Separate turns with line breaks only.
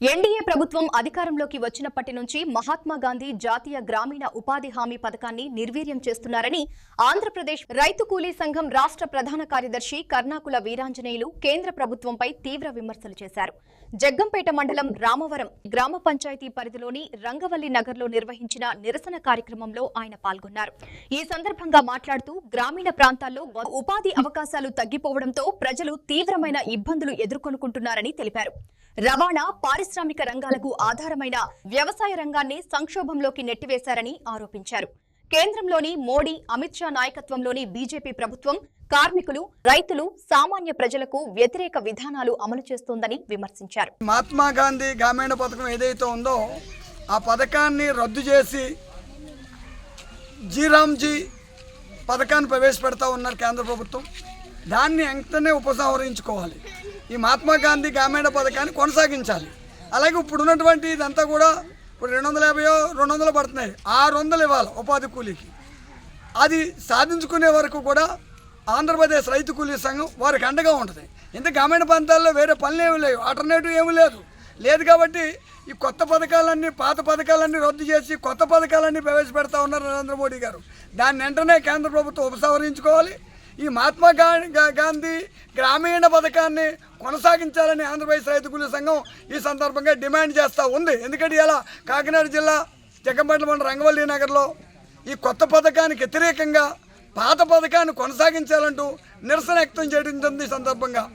NDA ప్రభుత్వం అధికారంలోకి వచ్చినప్పటి నుంచి మహాత్మా గాంధీ జాతీయ గ్రామీణ ఉపాధి హామీ పథకాన్ని నిర్వీర్యం చేస్తున్నారని ఆంధ్రప్రదేశ్ రైతు కూలీ సంఘం రాష్ట్ర ప్రధాన కార్యదర్శి కర్ణాకుల వీరాంజనేయులు కేంద్ర ప్రభుత్వంపై తీవ్ర విమర్శలు చేశారు. జగ్గంపేట మండలం రామవరం గ్రామ పంచాయతీ పరిధిలోని రంగవల్లి నగర్లో నిర్వహించిన నిరసన కార్యక్రమంలో ఆయన పాల్గొన్నారు. ఈ సందర్భంగా మాట్లాడుతూ గ్రామీణ ప్రాంతాల్లో ఉపాధి అవకాశాలు తగ్గిపోవడంతో ప్రజలు తీవ్రమైన ఇబ్బందులు ఎదుర్కొంటున్నారని తెలిపారు. రవాణా, పారిశ్రామిక రంగాలకు ఆధారమైన వ్యవసాయ రంగాన్ని సంక్షోభంలోకి నెట్టివేశారని ఆరోపించారు. కేంద్రంలోని మోడీ, అమిత్ షా నాయకత్వంలోని బీజేపీ ప్రభుత్వం కార్మికులు, రైతులు, సామాన్య ప్రజలకు వ్యతిరేక విధానాలు అమలు చేస్తోందని విమర్శించారు.
మహాత్మా గాంధీ గ్రామీణ పథకం ఏదైతే ఉందో ఆ పథకాన్ని రద్దు చేసి జీరామ్జీ పథకాన్ని ప్రవేశపెడతా ఉన్నారు కేంద్ర ప్రభుత్వం. దాన్ని వెంటనే ఉపసంహరించుకోవాలి. ఈ మహాత్మా గాంధీ గ్రామీణ పథకాన్ని కొనసాగించాలి. అలాగే ఇప్పుడు ఉన్నటువంటి ఇదంతా కూడా ఇప్పుడు 250-200 పడుతున్నాయి, 600 ఇవ్వాలి ఉపాధి కూలీకి. అది సాధించుకునే వరకు కూడా ఆంధ్రప్రదేశ్ రైతు కూలీ సంఘం వారికి అండగా ఉంటుంది. ఇంత గ్రామీణ ప్రాంతాల్లో వేరే పనులు ఏమి లేవు, ఆల్టర్నేటివ్ ఏమీ లేదు కాబట్టి ఈ కొత్త పథకాలన్నీ, పాత పథకాలన్నీ రద్దు చేసి కొత్త పథకాలన్నీ ప్రవేశపెడతా ఉన్నారు నరేంద్ర మోడీ గారు. దాన్ని వెంటనే కేంద్ర ప్రభుత్వం ఉపసంహరించుకోవాలి. ఈ మహాత్మా గాంధీ గ్రామీణ పథకాన్ని కొనసాగించాలని ఆంధ్రప్రదేశ్ రైతు కూలీ సంఘం ఈ సందర్భంగా డిమాండ్ చేస్తూ ఉంది. ఎందుకంటే ఇలా కాకినాడ జిల్లా జగ్గంపేట మండలం రంగవల్లి నగర్లో ఈ కొత్త పథకానికి వ్యతిరేకంగా పాత పథకాన్ని కొనసాగించాలంటూ నిరసన వ్యక్తం చేయడం ఈ సందర్భంగా